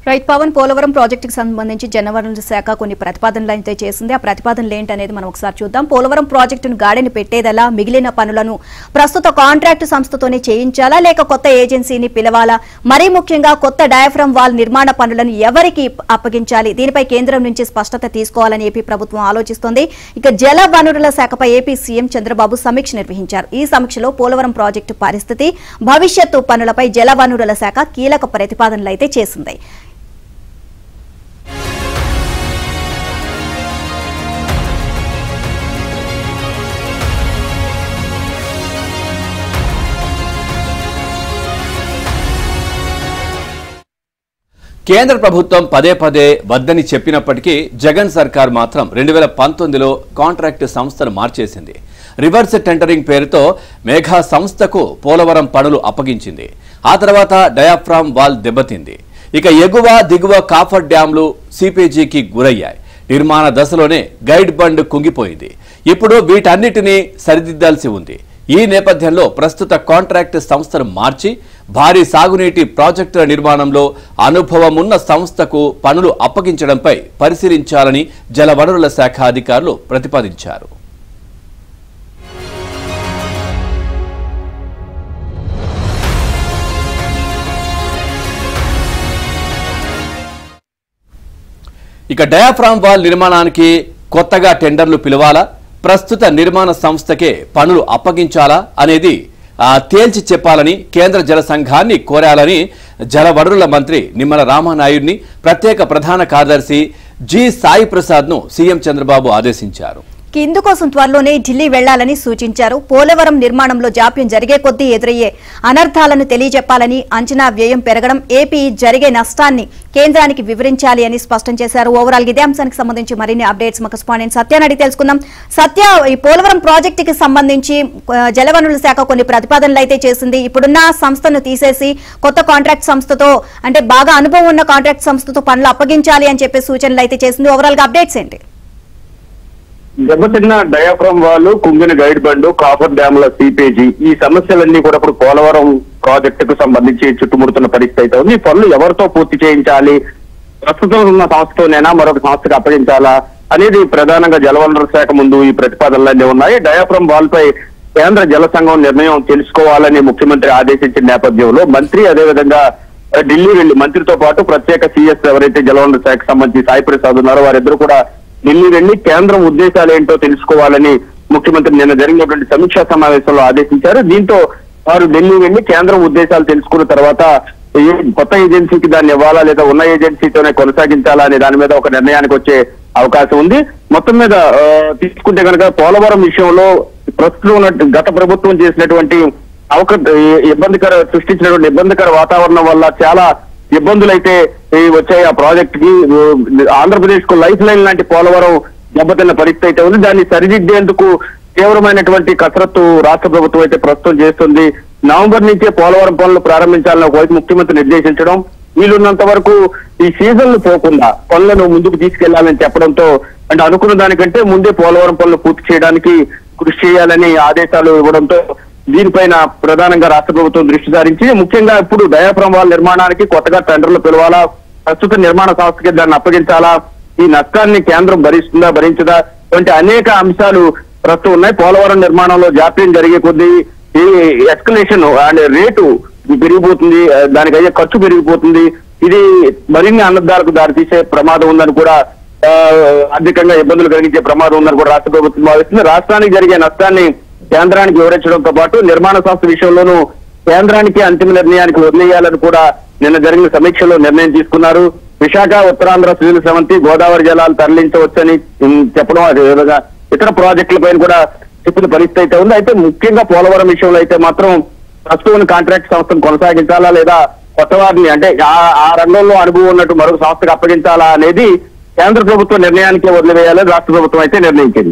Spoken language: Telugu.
రైట్ పవన్ పోలవరం ప్రాజెక్టుకు సంబంధించి జలవనరుల శాఖ కొన్ని ప్రతిపాదనలు అయితే చేసింది. ఆ ప్రతిపాదనలు ఏంటనేది మనం ఒకసారి చూద్దాం. పోలవరం ప్రాజెక్టును గాడిని పెట్టేదలా మిగిలిన పనులను ప్రస్తుత కాంట్రాక్టు సంస్థతోనే చేయించాలా లేక కొత్త ఏజెన్సీని పిలవాలా? మరీ ముఖ్యంగా కొత్త డయాఫ్రమ్ వాల్ నిర్మాణ పనులను ఎవరికి అప్పగించాలి? దీనిపై కేంద్రం నుంచి స్పష్టత తీసుకోవాలని ఏపీ ప్రభుత్వం ఆలోచిస్తోంది. ఇక జల వనరుల శాఖపై ఏపీ సీఎం చంద్రబాబు సమీక్ష నిర్వహించారు. ఈ సమీక్షలో పోలవరం ప్రాజెక్టు పరిస్థితి, భవిష్యత్తు పనులపై జల వనరుల శాఖ కీలక ప్రతిపాదనలు అయితే చేసింది. కేంద్ర ప్రభుత్వం పదే పదే వద్దని చెప్పినప్పటికీ జగన్ సర్కార్ మాత్రం 2019లో కాంట్రాక్టు సంస్థను మార్చేసింది. రివర్స్ టెండరింగ్ పేరుతో మేఘా సంస్థకు పోలవరం పనులు అప్పగించింది. ఆ తర్వాత డయాఫ్రామ్ వాల్ దెబ్బతింది. ఇక ఎగువ దిగువ కాఫర్ డ్యాంలు సిపిజికి గురయ్యాయి. నిర్మాణ దశలోనే గైడ్ బండ్ కుంగిపోయింది. ఇప్పుడు వీటన్నిటినీ సరిదిద్దాల్సి ఉంది. ఈ నేపథ్యంలో ప్రస్తుత కాంట్రాక్ట్ సంస్థను మార్చి భారీ సాగునీటి ప్రాజెక్టుల నిర్మాణంలో అనుభవం ఉన్న సంస్థకు పనులు అప్పగించడంపై పరిశీలించాలని జలవనరుల శాఖ అధికారులు ప్రతిపాదించారు. ఇక డయాఫ్రామ్ వాల్ నిర్మాణానికి కొత్తగా టెండర్లు పిలవాలా, ప్రస్తుత నిర్మాణ సంస్థకే పనులు అప్పగించాలా అనేది తేల్చి చెప్పాలని కేంద్ర జల సంఘాన్ని కోరాలని జలవనరుల మంత్రి నిమ్మల రామానాయుడిని ప్రత్యేక ప్రధాన కార్యదర్శి జి సాయి ప్రసాద్ ను సీఎం చంద్రబాబు ఆదేశించారు. ఇందుకోసం త్వరలోనే ఢిల్లీ వెళ్లాలని సూచించారు. పోలవరం నిర్మాణంలో జాప్యం జరిగే కొద్దీ ఎదురయ్యే అనర్థాలను తెలియజెప్పాలని, అంచనా వ్యయం పెరగడం, ఏపీ జరిగే నష్టాన్ని కేంద్రానికి వివరించాలి అని స్పష్టం చేశారు. ఓవరాల్ ఇదే అంశానికి సంబంధించి మరిన్ని అప్డేట్స్ మా కరెస్పాండెంట్ సత్యాన్ని అడిగి తెలుసుకుందాం. సత్య, ఈ పోలవరం ప్రాజెక్టుకి సంబంధించి జలవనరుల శాఖ కొన్ని ప్రతిపాదనలు అయితే చేసింది. ఇప్పుడున్న సంస్థను తీసేసి కొత్త కాంట్రాక్ట్ సంస్థతో, అంటే బాగా అనుభవం ఉన్న కాంట్రాక్ట్ సంస్థతో పనులు అప్పగించాలి అని చెప్పే సూచనలు అయితే చేసింది. ఓవరాల్ గా అప్డేట్స్ ఏంటి? దెబ్బతిన్న డయాఫ్రమ్ వాళ్ళు, కుంగిన గైడ్ బండ్, కాఫర్ డ్యాముల సీపేజీ, ఈ సమస్యలన్నీ కూడా ఇప్పుడు పోలవరం ప్రాజెక్టుకు సంబంధించి చుట్టుముడుతున్న పరిస్థితి అయితే ఉంది. ఈ పనులు ఎవరితో పూర్తి చేయించాలి, ప్రస్తుతం ఉన్న సంస్థతోనైనా మరొక సంస్థకు అప్పగించాలా అనేది ప్రధానంగా జలవనరుల శాఖ ముందు ఈ ప్రతిపాదనలన్నీ ఉన్నాయి. డయాఫ్రమ్ వాల్ పై కేంద్ర జల సంఘం నిర్ణయం తెలుసుకోవాలని ముఖ్యమంత్రి ఆదేశించిన నేపథ్యంలో మంత్రి అదేవిధంగా ఢిల్లీ వెళ్లి మంత్రితో పాటు ప్రత్యేక సీఎస్ ఎవరైతే జలవనరుల శాఖకు సంబంధించి సాయి ప్రసాద్ ఉన్నారో వారిద్దరూ కూడా ఢిల్లీ వెళ్లి కేంద్రం ఉద్దేశాలు ఏంటో తెలుసుకోవాలని ముఖ్యమంత్రి నిన్న జరిగినటువంటి సమీక్షా సమావేశంలో ఆదేశించారు. దీంతో వారు ఢిల్లీ వెళ్లి కేంద్రం ఉద్దేశాలు తెలుసుకున్న తర్వాత కొత్త ఏజెన్సీకి దాన్ని ఇవ్వాలా లేదా ఉన్న ఏజెన్సీతోనే కొనసాగించాలా అనే దాని మీద ఒక నిర్ణయానికి వచ్చే అవకాశం ఉంది. మొత్తం మీద తీసుకుంటే కనుక పోలవరం విషయంలో ప్రస్తుతం ఉన్న గత ప్రభుత్వం చేసినటువంటి సృష్టించినటువంటి ఇబ్బందికర వాతావరణం వల్ల చాలా ఇబ్బందులు అయితే వచ్చాయి. ఆ ప్రాజెక్ట్ కి ఆంధ్రప్రదేశ్ కు లైఫ్ లైన్ లాంటి పోలవరం దెబ్బతిన్న పరిస్థితి అయితే ఉంది. దాన్ని సరిదిద్దేందుకు తీవ్రమైనటువంటి కసరత్తు రాష్ట్ర ప్రభుత్వం అయితే ప్రస్తుతం చేస్తుంది. నవంబర్ నుంచే పోలవరం పనులు ప్రారంభించాలని ఒకవైపు ముఖ్యమంత్రి నిర్దేశించడం, వీలున్నంత వరకు ఈ సీజన్లు పోకుండా పనులను ముందుకు తీసుకెళ్లాలని చెప్పడంతో, అంటే అనుకున్న దానికంటే ముందే పోలవరం పనులు పూర్తి చేయడానికి కృషి చేయాలని ఆదేశాలు ఇవ్వడంతో దీనిపైన ప్రధానంగా రాష్ట్ర ప్రభుత్వం దృష్టి సారించి ముఖ్యంగా ఇప్పుడు డయాఫ్రమ్ వాల్ నిర్మాణానికి కొత్తగా టెండర్లు పిలవాలా, ప్రస్తుత నిర్మాణ సంస్థకి దాన్ని అప్పగించాలా, ఈ నష్టాన్ని కేంద్రం భరిస్తుందా భరించదా వంటి అనేక అంశాలు ప్రస్తుతం ఉన్నాయి. పోలవరం నిర్మాణంలో జాప్యం జరిగే కొద్దీ ఈ ఎస్కలేషన్ అండ్ రేటు పెరిగిపోతుంది, దానికి అయ్యే ఖర్చు పెరిగిపోతుంది. ఇది మరిన్ని అనర్థాలకు దారితీసే ప్రమాదం ఉందని కూడా, ఆర్థికంగా ఇబ్బందులు కలిగించే ప్రమాదం ఉందని కూడా రాష్ట్ర ప్రభుత్వం భావిస్తుంది. రాష్ట్రానికి జరిగే నష్టాన్ని కేంద్రానికి వివరించడంతో పాటు నిర్మాణ సంస్థ విషయంలోనూ కేంద్రానికి అంతిమ నిర్ణయానికి వదిలేయాలని కూడా నిన్న జరిగిన సమీక్షలో నిర్ణయం తీసుకున్నారు. విశాఖ, ఉత్తరాంధ్ర శ్రీలు సమంతి, గోదావరి జలాలు తరలించవచ్చని చెప్పడం, అదేవిధంగా ఇతర ప్రాజెక్టులపైన కూడా చెప్పిన పరిస్థితి అయితే ఉంది. అయితే ముఖ్యంగా పోలవరం విషయంలో అయితే మాత్రం ప్రస్తుతం కాంట్రాక్ట్ సంస్థను కొనసాగించాలా లేదా కొత్త వారిని, అంటే ఆ రంగంలో అనుభవం ఉన్నట్టు మరొక సంస్థకు అప్పగించాలా అనేది కేంద్ర ప్రభుత్వ నిర్ణయానికే వదిలివేయాలని రాష్ట్ర ప్రభుత్వం అయితే నిర్ణయించింది.